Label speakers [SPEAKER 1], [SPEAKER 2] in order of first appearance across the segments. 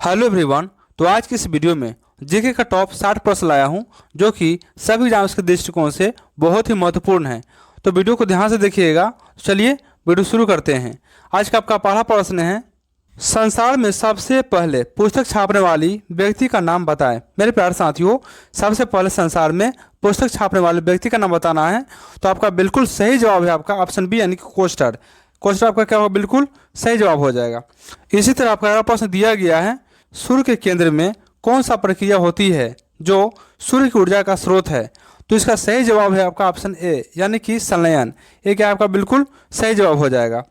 [SPEAKER 1] Hello everyone. तो आज की इस वीडियो में जीके का टॉप 60 प्रश्न लाया हूं जो कि सभी एग्जाम्स के दृष्टिकोण से बहुत ही महत्वपूर्ण है। तो वीडियो को ध्यान से देखिएगा। चलिए वीडियो शुरू करते हैं। आज का आपका पहला प्रश्न है, संसार में सबसे पहले पुस्तक छापने वाली व्यक्ति का नाम बताएं। मेरे प्यारे साथियों, सबसे पहले संसार में पुस्तक छापने वाले व्यक्ति का नाम बताना है। तो आपका बिल्कुल सही जवाब है आपका ऑप्शन बी यानी कि कोस्टर। कोस्टर आपका क्या होगा, बिल्कुल सही जवाब हो जाएगा। इसी तरह आपका अगला प्रश्न दिया गया है, सूर्य के केंद्र में कौन सा प्रक्रिया होती है जो सूर्य की ऊर्जा का स्रोत है। तो इसका सही जवाब है आपका ऑप्शन ए यानी कि संलयन। ये क्या आपका बिल्कुल सही जवाब हो जाएगा।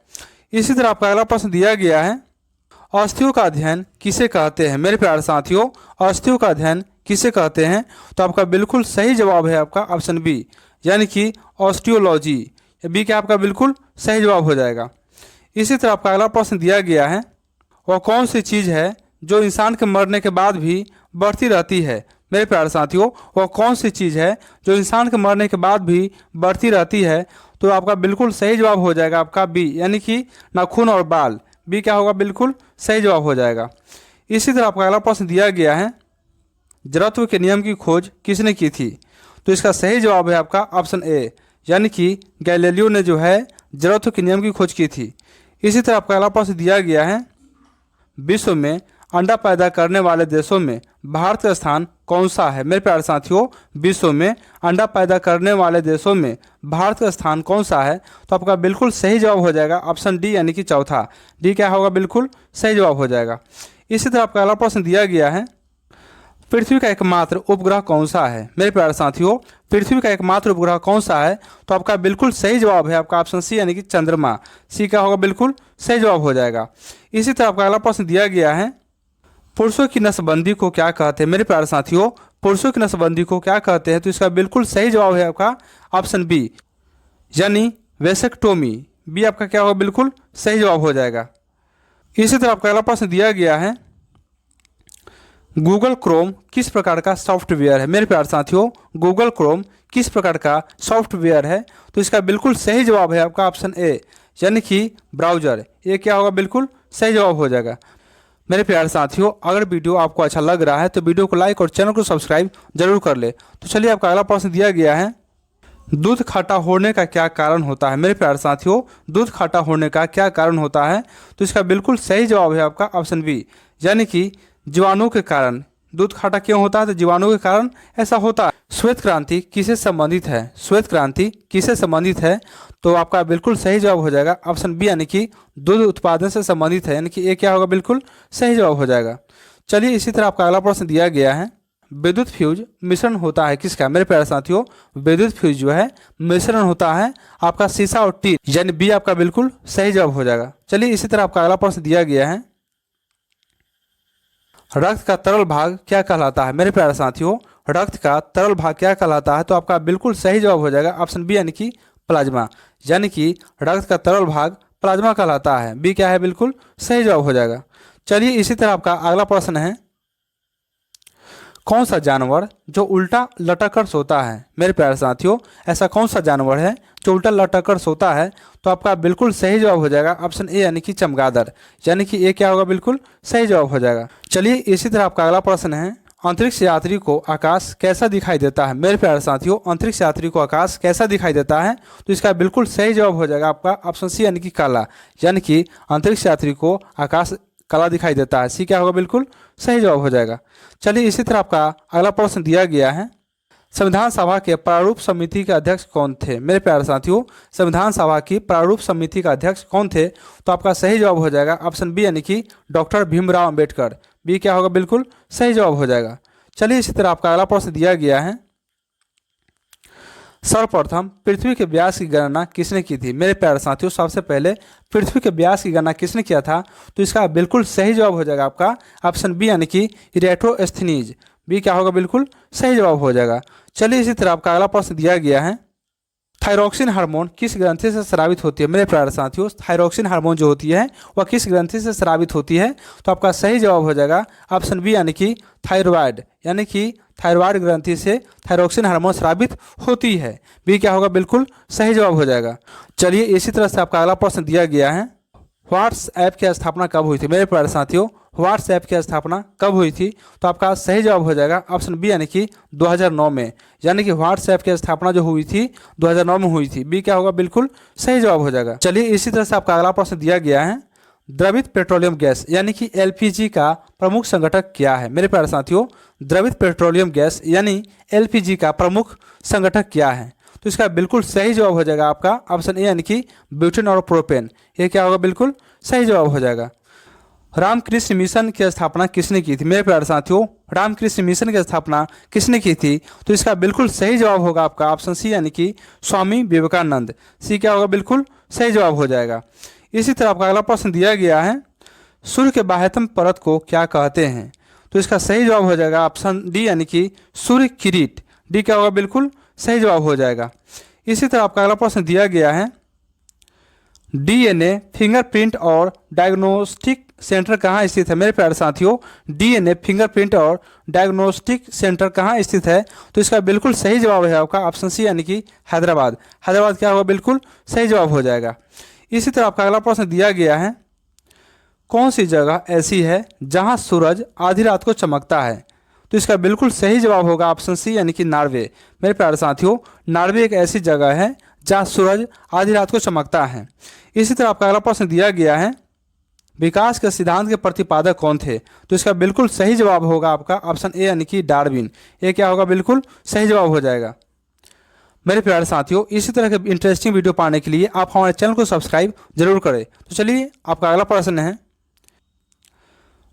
[SPEAKER 1] इसी तरह आपका अगला प्रश्न दिया गया है, अस्थियों का अध्ययन किसे कहते हैं। मेरे प्यारे साथियों, अस्थियों का अध्ययन किसे कहते हैं। तो आपका बिल्कुल सही जवाब है आपका ऑप्शन बी यानी कि ऑस्टियोलॉजी। बी क्या आपका बिल्कुल सही जवाब हो जाएगा। इसी तरह आपका अगला प्रश्न दिया गया है, वह कौन सी चीज़ है जो इंसान के मरने के बाद भी बढ़ती रहती है। मेरे प्यारे साथियों, वह कौन सी चीज़ है जो इंसान के मरने के बाद भी बढ़ती रहती है। तो आपका बिल्कुल सही जवाब हो जाएगा आपका बी यानी कि नाखून और बाल। बी क्या होगा, बिल्कुल सही जवाब हो जाएगा। इसी तरह आपका अगला प्रश्न दिया गया है, जड़त्व के नियम की खोज किसने की थी। तो इसका सही जवाब है आपका ऑप्शन ए यानी कि गैलीलियो ने जो है जड़त्व के नियम की खोज की थी। इसी तरह आपका अगला प्रश्न दिया गया है, विश्व में अंडा पैदा करने वाले देशों में भारत का स्थान कौन सा है। मेरे प्यारे साथियों, विश्व में अंडा पैदा करने वाले देशों में भारत का स्थान कौन सा है। तो आपका बिल्कुल सही जवाब हो जाएगा ऑप्शन डी यानी कि चौथा। डी क्या होगा, बिल्कुल सही जवाब हो जाएगा। इसी तरह आपका अगला प्रश्न दिया गया है, पृथ्वी का एकमात्र उपग्रह कौन सा है। मेरे प्यारे साथियों, पृथ्वी का एकमात्र उपग्रह कौन सा है। तो आपका बिल्कुल सही जवाब है आपका ऑप्शन सी यानी कि चंद्रमा। सी क्या होगा, बिल्कुल सही जवाब हो जाएगा। इसी तरह आपका अगला प्रश्न दिया गया है, पुरुषों की नसबंदी को क्या कहते हैं। मेरे प्यारे साथियों, पुरुषों की नसबंदी को क्या कहते हैं। तो इसका बिल्कुल सही जवाब है आपका ऑप्शन बी यानी वेसेक्टोमी। बी आपका क्या होगा, बिल्कुल सही जवाब हो जाएगा। इसी तरह आपका अगला प्रश्न दिया गया है, गूगल क्रोम किस प्रकार का सॉफ्टवेयर है। मेरे प्यारे साथियों, गूगल क्रोम किस प्रकार का सॉफ्टवेयर है। तो इसका बिल्कुल सही जवाब है आपका ऑप्शन ए यानी कि ब्राउज़र। ये क्या होगा, बिल्कुल सही जवाब हो जाएगा। मेरे प्यारे साथियों, अगर वीडियो आपको अच्छा लग रहा है तो वीडियो को लाइक और चैनल को सब्सक्राइब जरूर कर ले। तो चलिए आपका अगला प्रश्न दिया गया है, दूध खट्टा होने का क्या कारण होता है। मेरे प्यारे साथियों, दूध खट्टा होने का क्या कारण होता है। तो इसका बिल्कुल सही जवाब है आपका ऑप्शन बी यानी कि जीवाणु के कारण। दूध खट्टा क्यों होता है, तो जीवाणु के कारण ऐसा होता है। श्वेत क्रांति किससे संबंधित है। श्वेत क्रांति किससे संबंधित है। तो आपका बिल्कुल सही जवाब हो जाएगा ऑप्शन बी यानी कि दूध उत्पादन से संबंधित है, यानी कि ये क्या होगा, बिल्कुल सही जवाब हो जाएगा। चलिए इसी तरह आपका अगला प्रश्न दिया गया है, विद्युत फ्यूज मिश्रण होता है किसका। मेरे प्यारे साथियों, विद्युत फ्यूज जो है मिश्रण होता है आपका सीसा और टीन, यानी बी आपका बिल्कुल सही जवाब हो जाएगा। चलिए इसी तरह आपका अगला प्रश्न दिया गया है, रक्त का तरल भाग क्या कहलाता है। मेरे प्यारे साथियों, रक्त का तरल भाग क्या कहलाता है। तो आपका बिल्कुल सही जवाब हो जाएगा ऑप्शन बी यानी कि प्लाज्मा, यानी कि रक्त का तरल भाग प्लाज्मा कहलाता है। बी क्या है, बिल्कुल सही जवाब हो जाएगा। चलिए इसी तरह आपका अगला प्रश्न है, कौन सा जानवर जो उल्टा लटक कर सोता है। मेरे प्यारे साथियों, ऐसा कौन सा जानवर है जो उल्टा लटक कर सोता है। तो आपका बिल्कुल सही जवाब हो जाएगा ऑप्शन ए यानी कि चमगादड़, यानी कि ये क्या होगा, बिल्कुल सही जवाब हो जाएगा। चलिए इसी तरह आपका अगला प्रश्न है, अंतरिक्ष यात्री को आकाश कैसा दिखाई देता है। मेरे प्यारे साथियों, अंतरिक्ष यात्री को आकाश कैसा दिखाई देता है। तो इसका बिल्कुल सही जवाब हो जाएगा आपका ऑप्शन सी यानी कि काला, यानी कि अंतरिक्ष यात्री को आकाश काला दिखाई देता है। सी क्या होगा, बिल्कुल सही जवाब हो जाएगा। चलिए इसी तरह आपका अगला प्रश्न दिया गया है, संविधान सभा के प्रारूप समिति के अध्यक्ष कौन थे। मेरे प्यारे साथियों, संविधान सभा की प्रारूप समिति का अध्यक्ष कौन थे। तो आपका सही जवाब हो जाएगा ऑप्शन बी यानी कि डॉक्टर भीमराव अंबेडकर। बी क्या होगा, बिल्कुल सही जवाब हो जाएगा। चलिए इसी तरह आपका अगला प्रश्न दिया गया है, सर्वप्रथम पृथ्वी के व्यास की गणना किसने की थी। मेरे प्यारे साथियों, सबसे पहले पृथ्वी के व्यास की गणना किसने किया था। तो इसका बिल्कुल सही जवाब हो जाएगा आपका ऑप्शन बी यानी कि इरेटोस्थनीज। बी क्या होगा, बिल्कुल सही जवाब हो जाएगा। चलिए इसी तरह आपका अगला प्रश्न दिया गया है, थायरॉक्सिन हार्मोन किस ग्रंथि से स्रावित होती है। मेरे प्यारे साथियों, थायरॉक्सिन हार्मोन जो होती है वह किस ग्रंथि से स्रावित होती है। तो आपका सही जवाब हो जाएगा ऑप्शन बी यानी कि थायरॉयड, यानी कि थायरॉयड ग्रंथि से थायरॉक्सिन हार्मोन स्रावित होती है। बी क्या होगा, बिल्कुल सही जवाब हो जाएगा। चलिए इसी तरह से आपका अगला प्रश्न दिया गया है, व्हाट्सएप की स्थापना कब हुई थी मेरे प्यारे साथियों? व्हाट्सएप की स्थापना कब हुई थी? तो आपका सही जवाब हो जाएगा ऑप्शन बी यानी कि 2009 में। यानी कि व्हाट्सएप की स्थापना जो हुई थी 2009 में हुई थी। बी क्या होगा? बिल्कुल सही जवाब हो जाएगा। चलिए इसी तरह से आपका अगला प्रश्न दिया गया है, द्रवित पेट्रोलियम गैस यानी कि एलपीजी का प्रमुख संगठक क्या है मेरे प्यारे साथियों? द्रवित पेट्रोलियम गैस यानी एलपीजी का प्रमुख संगठक क्या है? तो इसका बिल्कुल सही जवाब हो जाएगा आपका ऑप्शन ए यानी कि ब्यूटेन और प्रोपेन। ये क्या होगा? बिल्कुल सही जवाब हो जाएगा। रामकृष्ण मिशन की स्थापना किसने की थी मेरे प्यारे साथियों? रामकृष्ण मिशन की स्थापना किसने की थी? तो इसका बिल्कुल सही जवाब होगा आपका ऑप्शन सी यानी कि स्वामी विवेकानंद। सी क्या होगा? बिल्कुल सही जवाब हो जाएगा। इसी तरह आपका अगला प्रश्न दिया गया है, सूर्य के बाह्यतम परत को क्या कहते हैं? तो इसका सही जवाब हो जाएगा ऑप्शन डी यानी कि सूर्य किरीट। डी क्या होगा? बिल्कुल सही जवाब हो जाएगा। इसी तरह आपका अगला प्रश्न दिया गया है, डीएनए फिंगरप्रिंट और डायग्नोस्टिक सेंटर कहाँ स्थित है मेरे प्यारे साथियों? डीएनए फिंगरप्रिंट और डायग्नोस्टिक सेंटर कहाँ स्थित है? तो इसका बिल्कुल सही जवाब है आपका ऑप्शन सी यानी कि हैदराबाद। हैदराबाद क्या होगा? बिल्कुल सही जवाब हो जाएगा। इसी तरह आपका अगला प्रश्न दिया गया है, कौन सी जगह ऐसी है जहां सूरज आधी रात को चमकता है? तो इसका बिल्कुल सही जवाब होगा ऑप्शन सी यानी कि नॉर्वे। मेरे प्यारे साथियों, नॉर्वे एक ऐसी जगह है जहां सूरज आधी रात को चमकता है। इसी तरह आपका अगला प्रश्न दिया गया है, विकास के सिद्धांत के प्रतिपादक कौन थे? तो इसका बिल्कुल सही जवाब होगा आपका ऑप्शन ए यानी कि डार्विन। ये क्या होगा? बिल्कुल सही जवाब हो जाएगा। मेरे प्यारे साथियों, इसी तरह के इंटरेस्टिंग वीडियो पाने के लिए आप हमारे चैनल को सब्सक्राइब जरूर करें। तो चलिए आपका अगला प्रश्न है,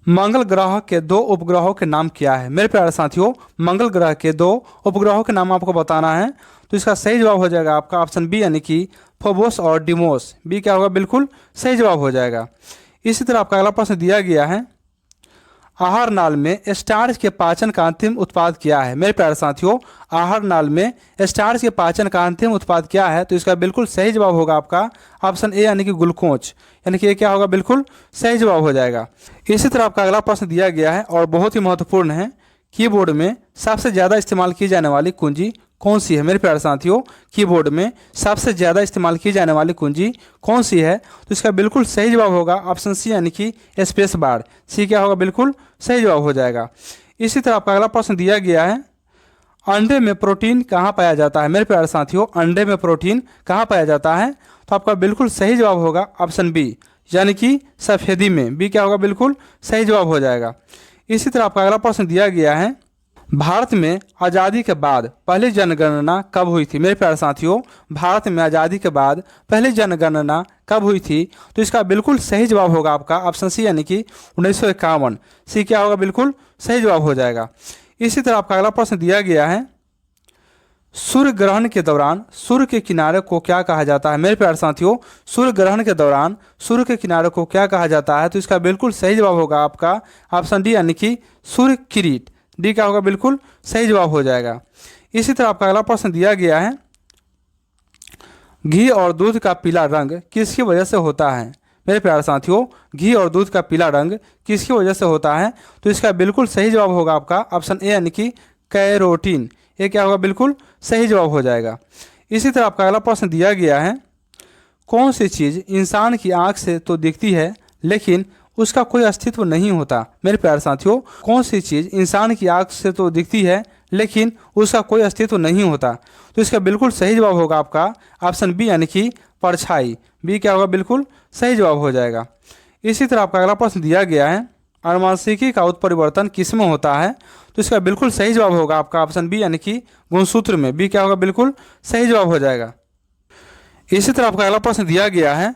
[SPEAKER 1] मंगल ग्रह के दो उपग्रहों के नाम क्या है मेरे प्यारे साथियों? मंगल ग्रह के दो उपग्रहों के नाम आपको बताना है। तो इसका सही जवाब हो जाएगा आपका ऑप्शन बी यानी कि फोबोस और डिमोस। बी क्या होगा? बिल्कुल सही जवाब हो जाएगा। इसी तरह आपका अगला प्रश्न दिया गया है, आहार नाल में स्टार्च के पाचन का अंतिम उत्पाद क्या है मेरे प्यारे साथियों? आहार नाल में स्टार्च के पाचन का अंतिम उत्पाद क्या है? तो इसका बिल्कुल सही जवाब होगा आपका ऑप्शन ए यानी कि ग्लूकोज। यानी कि ये क्या होगा? बिल्कुल सही जवाब हो जाएगा। इसी तरह आपका अगला प्रश्न दिया गया है और बहुत ही महत्वपूर्ण है, कीबोर्ड में सबसे ज़्यादा इस्तेमाल की जाने वाली कुंजी कौन सी है मेरे प्यारे साथियों? कीबोर्ड में सबसे ज़्यादा इस्तेमाल की जाने वाली कुंजी कौन सी है? तो इसका बिल्कुल सही जवाब होगा ऑप्शन सी यानी कि स्पेस बार। सी क्या होगा? बिल्कुल सही जवाब हो जाएगा। इसी तरह आपका अगला प्रश्न दिया गया है, अंडे में प्रोटीन कहाँ पाया जाता है मेरे प्यारे साथियों? अंडे में प्रोटीन कहाँ पाया जाता है? तो आपका बिल्कुल सही जवाब होगा ऑप्शन बी यानी कि सफेदी में। बी क्या होगा? बिल्कुल सही जवाब हो जाएगा। इसी तरह आपका अगला प्रश्न दिया गया है, भारत में आज़ादी के बाद पहली जनगणना कब हुई थी मेरे प्यारे साथियों? भारत में आज़ादी के बाद पहली जनगणना कब हुई थी? तो इसका बिल्कुल सही जवाब होगा आपका ऑप्शन सी यानी कि 1951। सी क्या होगा? बिल्कुल सही जवाब हो जाएगा। इसी तरह आपका अगला प्रश्न दिया गया है, सूर्य ग्रहण के दौरान सूर्य के किनारे को क्या कहा जाता है मेरे प्यारे साथियों? सूर्य ग्रहण के दौरान सूर्य के किनारे को क्या कहा जाता है? तो इसका बिल्कुल सही जवाब होगा आपका ऑप्शन डी यानी कि सूर्य किरीट। डी क्या होगा? बिल्कुल सही जवाब हो जाएगा। इसी तरह आपका अगला प्रश्न दिया गया है, घी और दूध का पीला रंग किसकी वजह से होता है मेरे प्यारे साथियों? घी और दूध का पीला रंग किसकी वजह से होता है? तो इसका बिल्कुल सही जवाब होगा आपका ऑप्शन ए यानी कि कैरोटीन। ये क्या होगा? बिल्कुल सही जवाब हो जाएगा। इसी तरह आपका अगला प्रश्न दिया गया है, कौन सी चीज़ इंसान की आँख से तो दिखती है लेकिन उसका कोई अस्तित्व नहीं होता मेरे प्यारे साथियों? कौन सी चीज़ इंसान की आँख से तो दिखती है लेकिन उसका कोई अस्तित्व नहीं होता? तो इसका बिल्कुल सही जवाब होगा आपका ऑप्शन बी यानी कि परछाई। बी क्या होगा? बिल्कुल सही जवाब हो जाएगा। इसी तरह आपका अगला प्रश्न दिया गया है, अनुवांशिकी का उत्परिवर्तन किस में होता है? तो इसका बिल्कुल सही जवाब होगा आपका ऑप्शन बी यानी कि गुणसूत्र में। बी क्या होगा? बिल्कुल सही जवाब हो जाएगा। इसी तरह आपका अगला प्रश्न दिया गया है,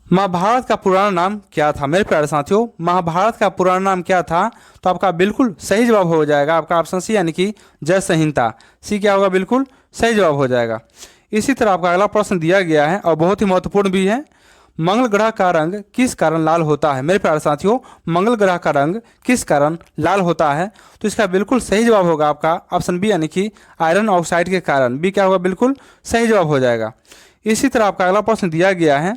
[SPEAKER 1] महाभारत का पुराना नाम क्या था मेरे प्यारे साथियों? महाभारत का पुराना नाम क्या था? तो आपका बिल्कुल सही जवाब हो जाएगा आपका ऑप्शन सी यानी कि जय संहिता। सी क्या होगा? बिल्कुल सही जवाब हो जाएगा। इसी तरह आपका अगला प्रश्न दिया गया है और बहुत ही महत्वपूर्ण भी है, मंगल ग्रह का रंग किस कारण लाल होता है मेरे प्यारे साथियों? मंगल ग्रह का रंग किस कारण लाल होता है? तो इसका बिल्कुल सही जवाब होगा आपका ऑप्शन बी यानी कि आयरन ऑक्साइड के कारण। बी क्या होगा? बिल्कुल सही जवाब हो जाएगा। इसी तरह आपका अगला प्रश्न दिया गया है,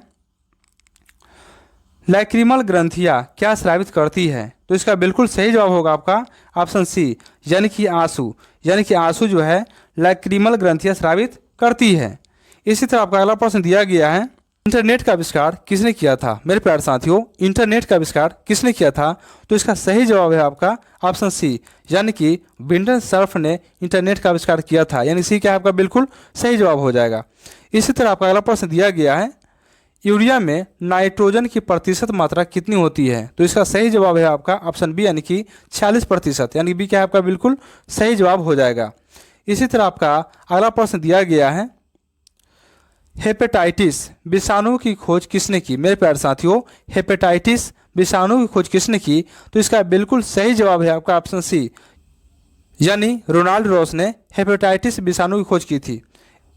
[SPEAKER 1] लैक्रिमल ग्रंथियाँ क्या स्रावित करती है? तो इसका बिल्कुल सही जवाब होगा आपका ऑप्शन सी यानी कि आंसू। यानी कि आंसू जो है लैक्रिमल ग्रंथियाँ स्रावित करती है। इसी तरह आपका अगला प्रश्न दिया गया है, इंटरनेट का आविष्कार किसने किया था? मेरे प्यारे साथियों, इंटरनेट का आविष्कार किसने किया था? तो इसका सही जवाब है आपका ऑप्शन सी, यानी कि विंडन सर्फ ने इंटरनेट का आविष्कार किया था, यानी सी क्या आपका बिल्कुल सही जवाब हो जाएगा। इसी तरह आपका अगला प्रश्न दिया गया है, यूरिया में नाइट्रोजन की प्रतिशत मात्रा कितनी होती है? तो इसका सही जवाब है आपका ऑप्शन बी, यानी कि 46%, यानी बी क्या आपका बिल्कुल सही जवाब हो जाएगा। इसी तरह आपका अगला प्रश्न दिया गया है, हेपेटाइटिस विषाणु की खोज किसने की? मेरे प्यारे साथियों, हेपेटाइटिस विषाणु की खोज किसने की? तो इसका बिल्कुल सही जवाब है आपका ऑप्शन सी, यानी रोनाल्ड रॉस ने हेपेटाइटिस विषाणु की खोज की थी।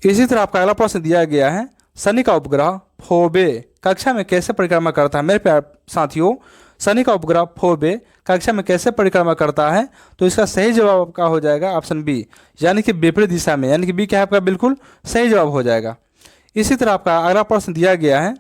[SPEAKER 1] इसी तरह आपका अगला प्रश्न दिया गया है, शनि का उपग्रह फोबे कक्षा में कैसे परिक्रमा करता है? मेरे प्यारे साथियों, शनि का उपग्रह फोबे कक्षा में कैसे परिक्रमा करता है? तो इसका सही जवाब आपका हो जाएगा ऑप्शन बी, यानी कि विपरीत दिशा में, यानी कि बी क्या आपका बिल्कुल सही जवाब हो जाएगा। इसी तरह आपका अगला प्रश्न दिया गया है,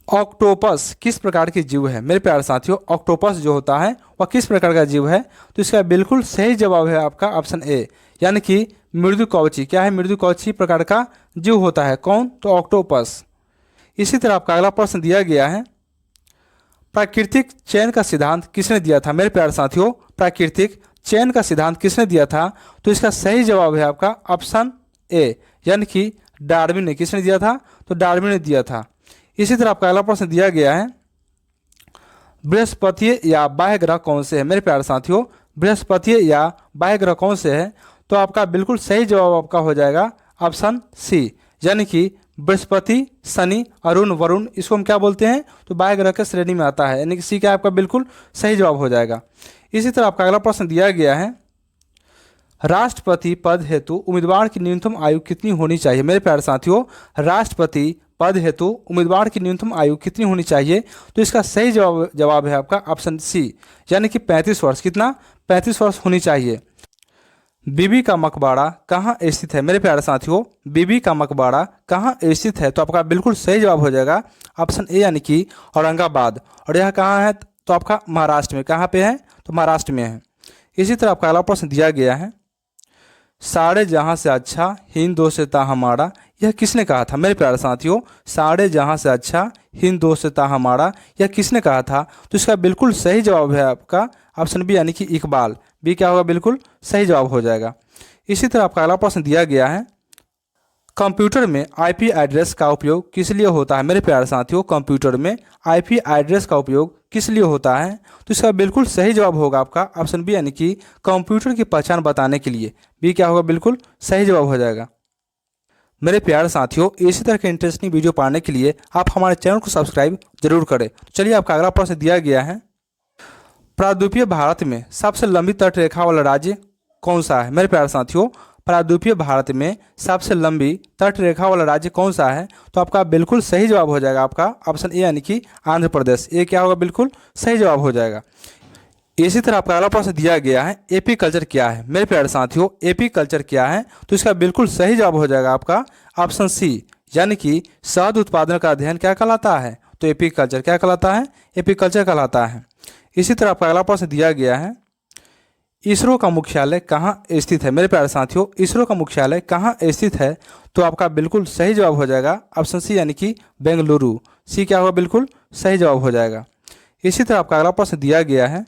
[SPEAKER 1] ऑक्टोपस किस प्रकार की जीव है? मेरे प्यारे साथियों, ऑक्टोपस जो होता है वह किस प्रकार का जीव है? तो इसका बिल्कुल सही जवाब है आपका ऑप्शन ए, यानी कि मृदुकवची। क्या है? मृदुकवची प्रकार का जीव होता है। कौन? तो ऑक्टोपस। इसी तरह आपका अगला प्रश्न दिया गया है, प्राकृतिक चयन का सिद्धांत किसने दिया था? मेरे प्यारे साथियों, प्राकृतिक चयन का सिद्धांत किसने दिया था? तो इसका सही जवाब है आपका ऑप्शन ए, यानी कि डार्विन ने। किसने दिया था? तो डार्विन ने दिया था। इसी तरह आपका अगला प्रश्न दिया गया है, बृहस्पति या बाह्य ग्रह कौन से है? मेरे प्यारे साथियों, बृहस्पति या बाह्य ग्रह कौन से है? तो आपका बिल्कुल सही जवाब आपका हो जाएगा ऑप्शन सी, यानी कि बृहस्पति, शनि, अरुण, वरुण, इसको हम क्या बोलते हैं? तो बाह्य ग्रह के श्रेणी में आता है, यानी कि सी क्या आपका बिल्कुल सही जवाब हो जाएगा। इसी तरह आपका अगला प्रश्न दिया गया है, राष्ट्रपति पद हेतु उम्मीदवार की न्यूनतम आयु कितनी होनी चाहिए? मेरे प्यारे साथियों, राष्ट्रपति पद हेतु उम्मीदवार की न्यूनतम आयु कितनी होनी चाहिए? तो इसका सही जवाब है आपका ऑप्शन सी, यानी कि 35 वर्ष। कितना? 35 वर्ष होनी चाहिए। बीबी का मकबरा कहाँ स्थित है? मेरे प्यारे साथियों, बीबी का मकबरा कहाँ स्थित है? तो आपका बिल्कुल सही जवाब हो जाएगा ऑप्शन ए, यानी कि औरंगाबाद। और यह कहाँ है? तो आपका महाराष्ट्र में। कहाँ पे है? तो महाराष्ट्र में है। इसी तरह आपका अगला प्रश्न दिया गया है, सारे जहाँ से अच्छा हिंदोस्तां हमारा, यह किसने कहा था? मेरे प्यारे साथियों, सारे जहाँ से अच्छा हिंदोस्तां हमारा, यह किसने कहा था? तो इसका बिल्कुल सही जवाब है आपका ऑप्शन बी, यानी कि इकबाल। बी क्या होगा? बिल्कुल सही जवाब हो जाएगा। इसी तरह आपका अगला प्रश्न दिया गया है, कंप्यूटर में आईपी एड्रेस का उपयोग किस लिए होता है? मेरे प्यारे साथियों, कंप्यूटर में आईपी एड्रेस का उपयोग किस लिए होता है? तो इसका बिल्कुल सही जवाब होगा आपका ऑप्शन बी, यानी कि कंप्यूटर की पहचान बताने के लिए। बी क्या होगा? बिल्कुल सही जवाब हो जाएगा। मेरे प्यारे साथियों, इसी तरह के इंटरेस्टिंग वीडियो पाने के लिए आप हमारे चैनल को सब्सक्राइब जरूर करें। तो चलिए आपका अगला प्रश्न दिया गया है, प्रायद्वीपीय भारत में सबसे लंबी तटरेखा वाला राज्य कौन सा है? मेरे प्यारे साथियों, प्रायद्वीपीय भारत में सबसे लंबी तटरेखा वाला राज्य कौन सा है? तो आपका बिल्कुल सही जवाब हो जाएगा आपका ऑप्शन ए, यानी कि आंध्र प्रदेश। ये क्या होगा? बिल्कुल सही जवाब हो जाएगा। इसी तरह आपका अगला प्रश्न दिया गया है, एपी कल्चर क्या है? मेरे प्यारे साथियों, एपी कल्चर क्या है? तो इसका बिल्कुल सही जवाब हो जाएगा आपका ऑप्शन सी, यानी कि शहद उत्पादन का अध्ययन क्या कहलाता है? तो एपी कल्चर क्या कहलाता है? एपी कल्चर कहलाता है। इसी तरह आपका अगला प्रश्न दिया गया है, इसरो का मुख्यालय कहाँ स्थित है? मेरे प्यारे साथियों, इसरो का मुख्यालय कहाँ स्थित है? तो आपका बिल्कुल सही जवाब हो जाएगा ऑप्शन सी, यानी कि बेंगलुरु। सी क्या होगा? बिल्कुल सही जवाब हो जाएगा। इसी तरह आपका अगला प्रश्न दिया गया है,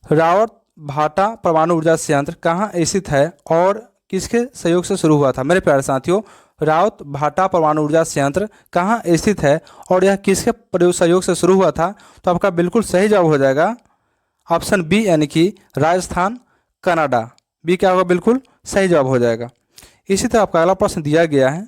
[SPEAKER 1] रावत भाटा परमाणु ऊर्जा संयंत्र कहाँ स्थित है और किसके सहयोग से शुरू हुआ था? मेरे प्यारे साथियों, रावत भाटा परमाणु ऊर्जा संयंत्र कहाँ स्थित है और यह किसके सहयोग से शुरू हुआ था? तो आपका बिल्कुल सही जवाब हो जाएगा ऑप्शन बी, यानी कि राजस्थान, कनाडा। बी क्या होगा? बिल्कुल सही जवाब हो जाएगा। इसी तरह आपका अगला प्रश्न दिया गया है,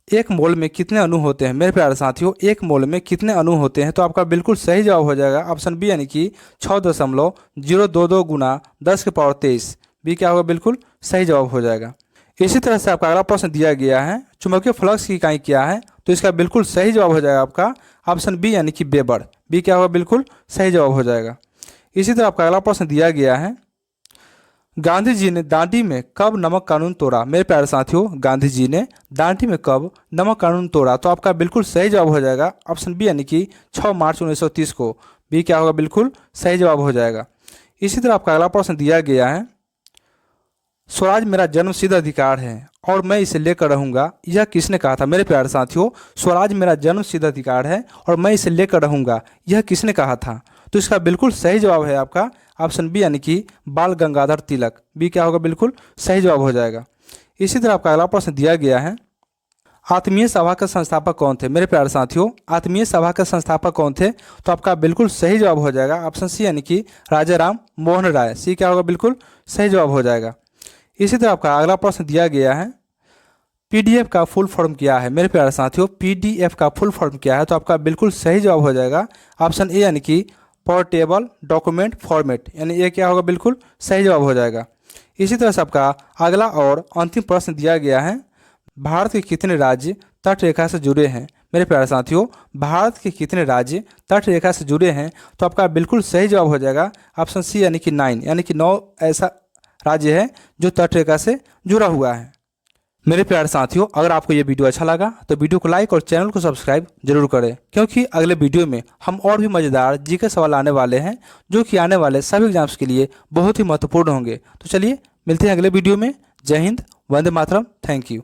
[SPEAKER 1] एक मोल में कितने अणु होते हैं? मेरे प्यारे साथियों, एक मोल में कितने अणु होते हैं? तो आपका बिल्कुल सही जवाब हो जाएगा ऑप्शन बी, यानी कि 6.022 गुना 10⁻23। बी क्या होगा? बिल्कुल सही जवाब हो जाएगा। इसी तरह से आपका अगला प्रश्न दिया गया है, चुंबकीय फ्लक्स की इकाई क्या है? तो इसका बिल्कुल सही जवाब हो जाएगा आपका ऑप्शन बी, यानी कि वेबर। बी क्या होगा? बिल्कुल सही जवाब हो जाएगा। इसी तरह आपका अगला प्रश्न दिया गया है, गांधी जी ने दांडी में कब नमक कानून तोड़ा? मेरे प्यारे साथियों, गांधी जी ने दांडी में कब नमक कानून तोड़ा? तो आपका बिल्कुल सही जवाब हो जाएगा ऑप्शन बी, यानी कि 6 मार्च 1930 को। बी क्या होगा? बिल्कुल सही जवाब हो जाएगा। इसी तरह आपका अगला प्रश्न दिया गया है, स्वराज मेरा जन्मसिद्ध अधिकार है और मैं इसे लेकर रहूंगा, यह किसने कहा था? मेरे प्यारे साथियों, स्वराज मेरा जन्मसिद्ध अधिकार है और मैं इसे लेकर रहूंगा, यह किसने कहा था? तो इसका बिल्कुल सही जवाब है आपका ऑप्शन बी, यानी कि बाल गंगाधर तिलक। बी क्या होगा? बिल्कुल सही जवाब हो जाएगा। इसी तरह आपका अगला प्रश्न दिया गया है, आत्मीय सभा के संस्थापक कौन थे? मेरे प्यारे साथियों, आत्मीय सभा के संस्थापक कौन थे? तो आपका बिल्कुल सही जवाब हो जाएगा ऑप्शन सी, यानी कि राजा राम मोहन राय। सी क्या होगा? बिल्कुल सही जवाब हो जाएगा। इसी तरह आपका अगला प्रश्न दिया गया है, पीडीएफ का फुल फॉर्म क्या है? मेरे प्यारे साथियों, पीडीएफ का फुल फॉर्म क्या है? तो आपका बिल्कुल सही जवाब हो जाएगा ऑप्शन ए, यानी कि पोर्टेबल डॉक्यूमेंट फॉर्मेट, यानी ये क्या होगा? बिल्कुल सही जवाब हो जाएगा। इसी तरह से आपका अगला और अंतिम प्रश्न दिया गया है, भारत के कितने राज्य तट रेखा से जुड़े हैं? मेरे प्यारे साथियों, भारत के कितने राज्य तट रेखा से जुड़े हैं? तो आपका बिल्कुल सही जवाब हो जाएगा ऑप्शन सी, यानी कि 9, यानी कि 9 ऐसा राज्य है जो तट रेखा से जुड़ा हुआ है। मेरे प्यारे साथियों, अगर आपको ये वीडियो अच्छा लगा तो वीडियो को लाइक और चैनल को सब्सक्राइब जरूर करें, क्योंकि अगले वीडियो में हम और भी मज़ेदार जीके सवाल आने वाले हैं जो कि आने वाले सभी एग्जाम्स के लिए बहुत ही महत्वपूर्ण होंगे। तो चलिए मिलते हैं अगले वीडियो में। जय हिंद, वंदे मातरम, थैंक यू।